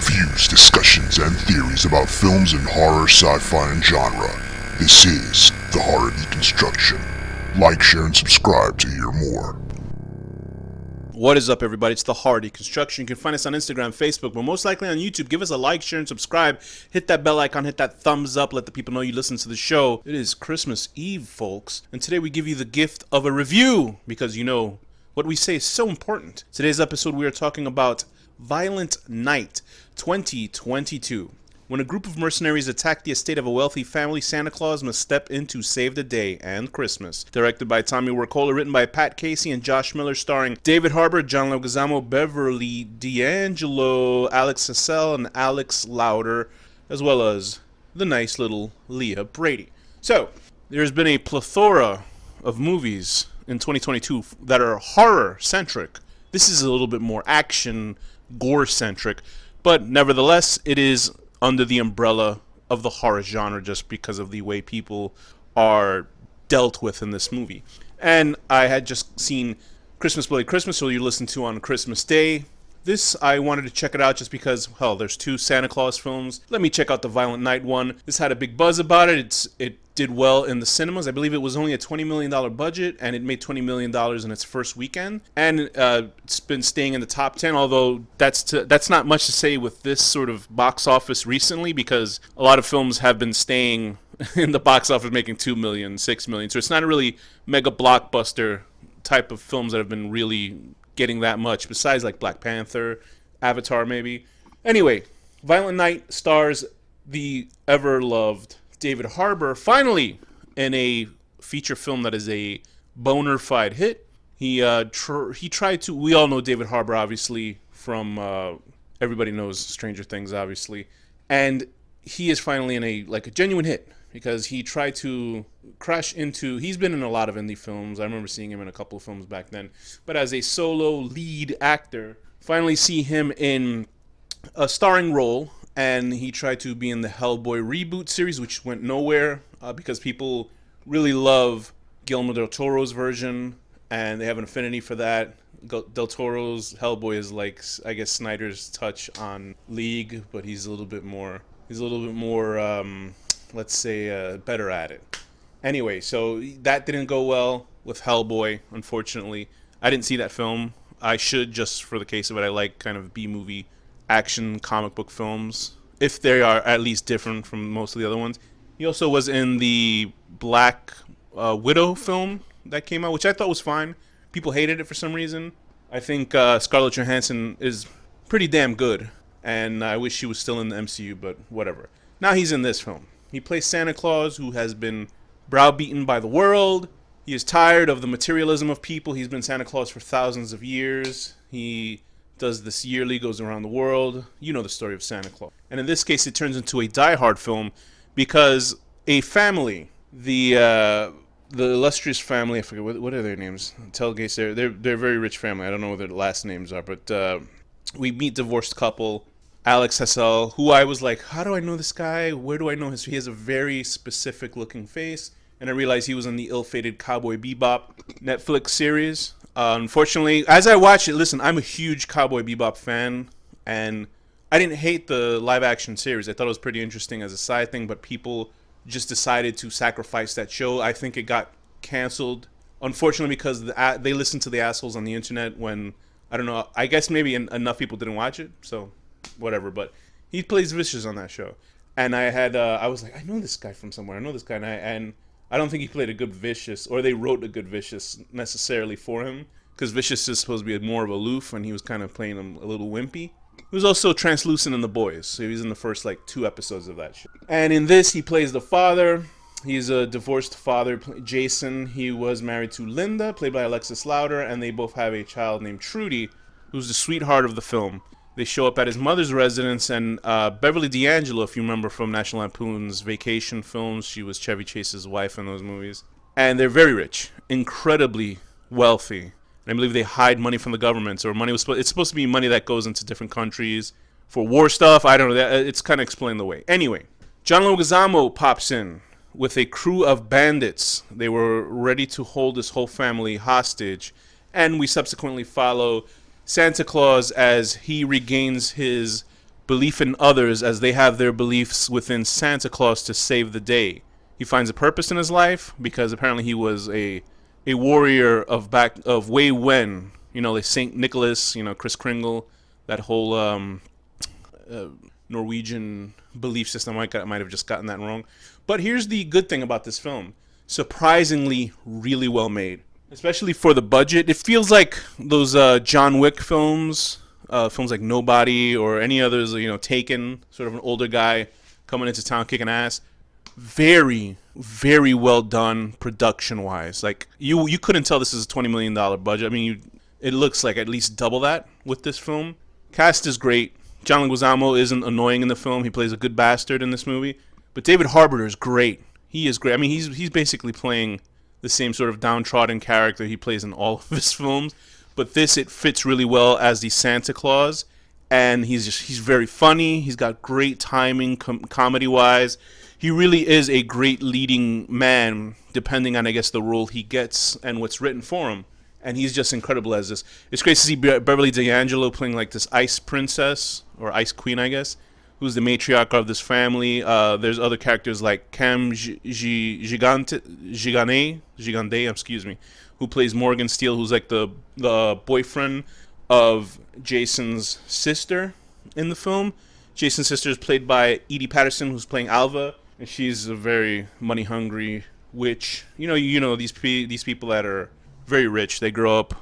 reviews, discussions, and theories about films in horror, sci-fi, and genre. This is The Horror Deconstruction. Like, share, and subscribe to hear more. What is up, everybody? It's The Horror Deconstruction. You can find us on Instagram, Facebook, but most likely on YouTube. Give us a like, share, and subscribe. Hit that bell icon, hit that thumbs up, let the people know you listen to the show. It is Christmas Eve, folks, and today we give you the gift of a review, because you know, what we say is so important. Today's episode we are talking about Violent Night 2022. When a group of mercenaries attack the estate of a wealthy family, Santa Claus must step in to save the day and Christmas. Directed by Tommy Wirkola, written by Pat Casey and Josh Miller, starring David Harbour, John Leguizamo, Beverly D'Angelo, Alex Hassell, and Alex Lauder, as well as the nice little Leah Brady. So, there's been a plethora of movies in 2022 that are horror-centric. This is a little bit more action, gore-centric, but nevertheless, it is under the umbrella of the horror genre just because of the way people are dealt with in this movie. And I had just seen Christmas Bloody Christmas, so you listen to on Christmas Day. This, I wanted to check it out just because, hell, there's two Santa Claus films. Let me check out the Violent Night one. This had a big buzz about it. It did well in the cinemas. I believe it was only a $20 million budget, and it made $20 million in its first weekend. And it's been staying in the top 10, although that's not much to say with this sort of box office recently, because a lot of films have been staying in the box office making $2 million, $6 million. So it's not a really mega blockbuster type of films that have been really getting that much, besides like Black Panther, Avatar maybe. Anyway, Violent Night stars the ever-loved David Harbour, finally in a feature film that is a bona fide hit. He tried to, we all know David Harbour obviously from, everybody knows Stranger Things obviously, and he is finally in a genuine hit, because he tried to crash into, he's been in a lot of indie films. I remember seeing him in a couple of films back then. But as a solo lead actor, finally see him in a starring role, and he tried to be in the Hellboy reboot series, which went nowhere because people really love Guillermo del Toro's version, and they have an affinity for that. Del Toro's Hellboy is like, I guess, Snyder's touch on League, but he's a little bit more, let's say, better at it. Anyway, so that didn't go well with Hellboy, unfortunately. I didn't see that film. I should, just for the case of it. I like kind of B-movie action comic book films, if they are at least different from most of the other ones. He also was in the Black Widow film that came out, which I thought was fine. People hated it for some reason. I think Scarlett Johansson is pretty damn good, and I wish she was still in the MCU, but whatever. Now he's in this film. He plays Santa Claus, who has been browbeaten by the world. He is tired of the materialism of people. He's been Santa Claus for thousands of years. He does this yearly, goes around the world. You know the story of Santa Claus. And in this case, it turns into a Die Hard film because a family, the illustrious family, I forget, what are their names? Telgates, they're a very rich family. I don't know what their last names are, but we meet divorced couple, Alex Hassell, who I was like, how do I know this guy? Where do I know his? He has a very specific looking face. And I realized he was in the ill-fated Cowboy Bebop Netflix series. Unfortunately, as I watched it, listen, I'm a huge Cowboy Bebop fan, and I didn't hate the live-action series. I thought it was pretty interesting as a side thing, but people just decided to sacrifice that show. I think it got canceled, unfortunately, because they listened to the assholes on the internet when, I don't know, I guess maybe enough people didn't watch it, so whatever. But he plays Vicious on that show, and I was like, I know this guy from somewhere. I know this guy, and I don't think he played a good Vicious, or they wrote a good Vicious necessarily for him, because Vicious is supposed to be more of aloof, and he was kind of playing him a little wimpy. He was also translucent in The Boys, so he was in the first 2 episodes of that show. And in this, he plays the father. He's a divorced father, Jason. He was married to Linda, played by Alexis Louder, and they both have a child named Trudy, who's the sweetheart of the film. They show up at his mother's residence, and Beverly D'Angelo, if you remember from National Lampoon's Vacation films, she was Chevy Chase's wife in those movies. And they're very rich, incredibly wealthy. And I believe they hide money from the government, or it's supposed to be money that goes into different countries for war stuff. I don't know. It's kind of explained the way. Anyway, John Leguizamo pops in with a crew of bandits. They were ready to hold this whole family hostage, and we subsequently follow Santa Claus as he regains his belief in others as they have their beliefs within Santa Claus to save the day. He finds a purpose in his life because apparently he was a warrior of way when, like Saint Nicholas, Kris Kringle, that whole Norwegian belief system. I might have just gotten that wrong. But here's the good thing about this film. Surprisingly, really well made. Especially for the budget. It feels like those John Wick films, films like Nobody or any others, Taken, sort of an older guy coming into town kicking ass. Very, very well done production-wise. Like, you couldn't tell this is a $20 million budget. I mean, it looks like at least double that with this film. Cast is great. John Leguizamo isn't annoying in the film. He plays a good bastard in this movie. But David Harbour is great. He is great. I mean, he's basically playing the same sort of downtrodden character he plays in all of his films. But it fits really well as the Santa Claus. And he's very funny. He's got great timing comedy-wise. He really is a great leading man, depending on, I guess, the role he gets and what's written for him. And he's just incredible as this. It's great to see Beverly D'Angelo playing like this ice princess, or ice queen, I guess, who's the matriarch of this family. There's other characters like Cam Gigande, excuse me, who plays Morgan Steele, who's like the boyfriend of Jason's sister in the film. Jason's sister is played by Edie Patterson, who's playing Alva, and she's a very money-hungry witch. These people that are very rich. They grow up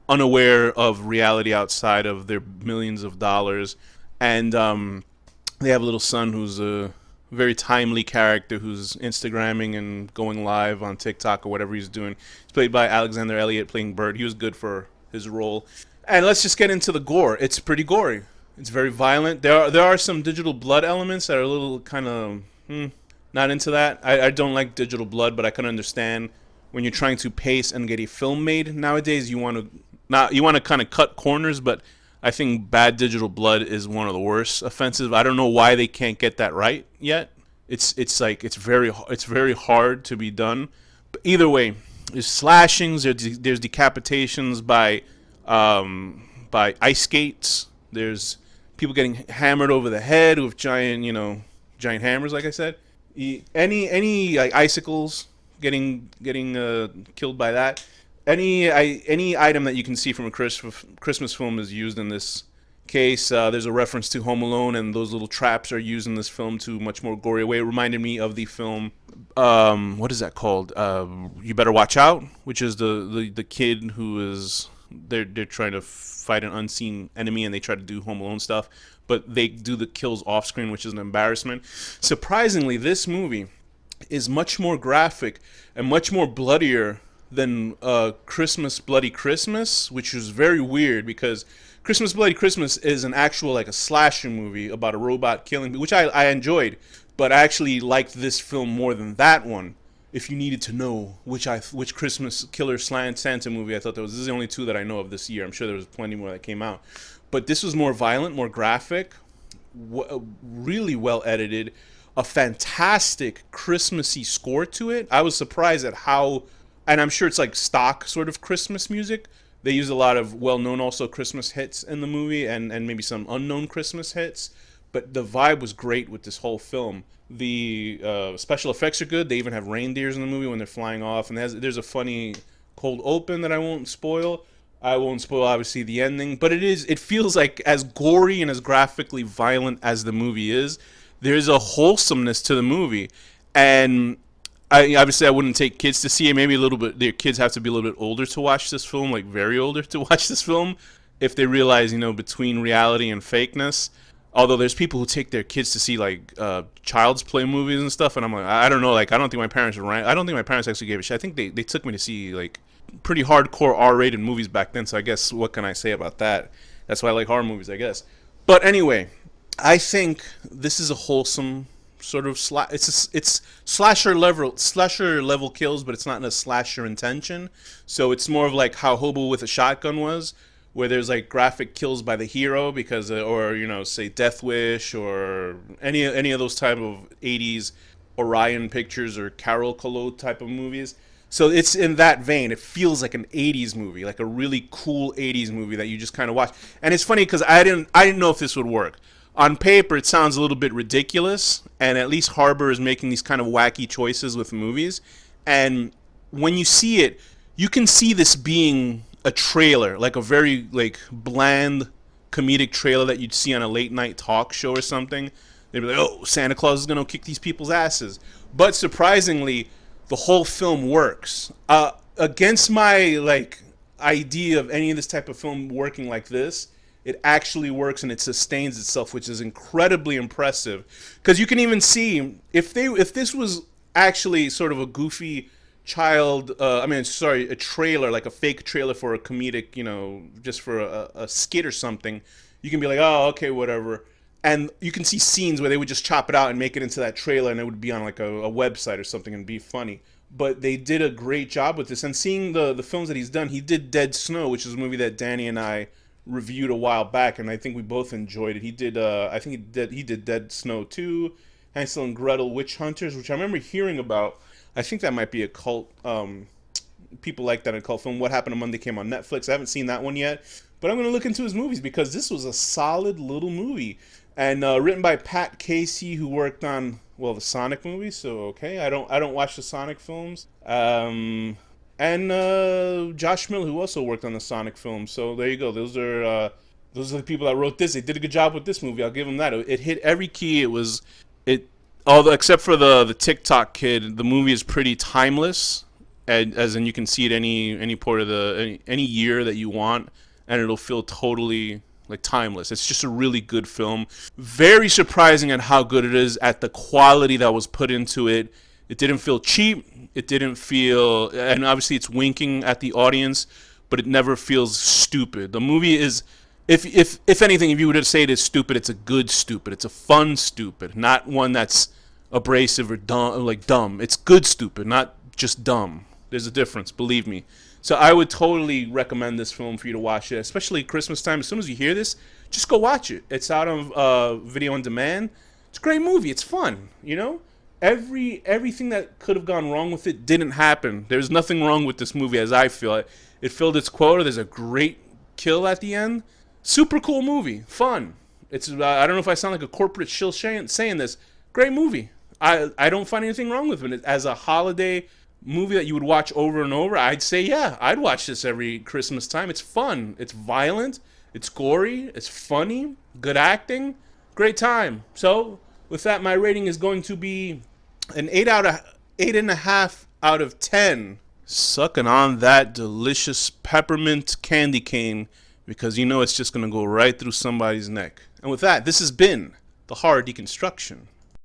unaware of reality outside of their millions of dollars. And they have a little son who's a very timely character who's Instagramming and going live on TikTok or whatever he's doing. He's played by Alexander Elliott playing Bert. He was good for his role. And let's just get into the gore. It's pretty gory. It's very violent. There are some digital blood elements that are a little kind of not into that. I don't like digital blood, but I can understand when you're trying to pace and get a film made nowadays. You want to kind of cut corners, but I think bad digital blood is one of the worst offensive. I don't know why they can't get that right yet. It's very hard to be done. But either way, there's slashings, there's decapitations by ice skates. There's people getting hammered over the head with giant hammers, like I said. Any like icicles getting killed by that. Any item that you can see from a Christmas film is used in this case. There's a reference to Home Alone, and those little traps are used in this film to a much more gory way. It reminded me of the film, what is that called? You Better Watch Out, which is the kid who is they're trying to fight an unseen enemy, and they try to do Home Alone stuff, but they do the kills off screen, which is an embarrassment. Surprisingly, this movie is much more graphic and much more bloodier than Christmas Bloody Christmas, which is very weird because Christmas Bloody Christmas is an actual like a slasher movie about a robot killing people, which I enjoyed, but I actually liked this film more than that one. If you needed to know which Christmas Killer Santa movie I thought this is the only two that I know of this year. I'm sure there was plenty more that came out, but this was more violent, more graphic, really well edited, a fantastic Christmassy score to it. I was surprised at how. And I'm sure it's like stock sort of Christmas music. They use a lot of well-known also Christmas hits in the movie and maybe some unknown Christmas hits. But the vibe was great with this whole film. The special effects are good. They even have reindeers in the movie when they're flying off. And there's a funny cold open that I won't spoil. I won't spoil, obviously, the ending. But it feels like as gory and as graphically violent as the movie is, there's a wholesomeness to the movie. And I wouldn't take kids to see it. Maybe a little bit. Their kids have to be a little bit older to watch this film, like very older to watch this film, if they realize, between reality and fakeness. Although there's people who take their kids to see like child's play movies and stuff, and I'm like, I don't know, like I don't think my parents actually gave a shit. I think they took me to see like pretty hardcore R-rated movies back then. So I guess what can I say about that? That's why I like horror movies, I guess. But anyway, I think this is a wholesome sort of it's slasher level kills, but it's not in a slasher intention. So it's more of like how Hobo with a Shotgun was, where there's like graphic kills by the hero because or say Death Wish or any of those type of 80s Orion Pictures or Carol Collot type of movies. So it's in that vein. It feels like an 80s movie, like a really cool 80s movie that you just kind of watch. And it's funny because I didn't know if this would work. on paper, it sounds a little bit ridiculous, and at least Harbor is making these kind of wacky choices with movies. And when you see it, you can see this being a trailer, like a very like bland comedic trailer that you'd see on a late night talk show or something. They'd be like, "Oh, Santa Claus is gonna kick these people's asses," but surprisingly, the whole film works. Against my like idea of any of this type of film working like this, it actually works and it sustains itself, which is incredibly impressive. Because you can even see if this was actually sort of a goofy a trailer, like a fake trailer for a comedic, just for a skit or something, you can be like, oh, okay, whatever. And you can see scenes where they would just chop it out and make it into that trailer, and it would be on like a website or something and be funny. But they did a great job with this. And seeing the films that he's done, he did Dead Snow, which is a movie that Danny and I reviewed a while back, and I think we both enjoyed it. He did, he did Dead Snow 2, Hansel and Gretel, Witch Hunters, which I remember hearing about. I think that might be a cult. People like that in a cult film. What Happened on Monday came on Netflix. I haven't seen that one yet, but I'm going to look into his movies because this was a solid little movie, and written by Pat Casey, who worked on the Sonic movies. So okay, I don't watch the Sonic films. And Josh Miller, who also worked on the Sonic films. So there you go. Those are the people that wrote this. They did a good job with this movie. I'll give them that. It hit every key. Although except for the TikTok kid, the movie is pretty timeless. As in, you can see it any part of any year that you want, and it'll feel totally like timeless. It's just a really good film. Very surprising at how good it is, at the quality that was put into it. It didn't feel cheap. It didn't feel, and obviously it's winking at the audience, but it never feels stupid. The movie is, if anything, if you were to say it is stupid, it's a good stupid. It's a fun stupid, not one that's abrasive or dumb. It's good stupid, not just dumb. There's a difference, believe me. So I would totally recommend this film for you to watch it, especially Christmas time. As soon as you hear this, just go watch it. It's out on video on demand. It's a great movie. It's fun, Everything that could have gone wrong with it didn't happen. There's nothing wrong with this movie, as I feel it. It filled its quota. There's a great kill at the end. Super cool movie. Fun. It's I don't know if I sound like a corporate shill saying this. Great movie. I don't find anything wrong with it. As a holiday movie that you would watch over and over, I'd say, yeah, I'd watch this every Christmas time. It's fun. It's violent. It's gory. It's funny. Good acting. Great time. So with that, my rating is going to be an 8.5 out of 10. Sucking on that delicious peppermint candy cane, because it's just going to go right through somebody's neck. And with that, this has been the Horror Deconstruction.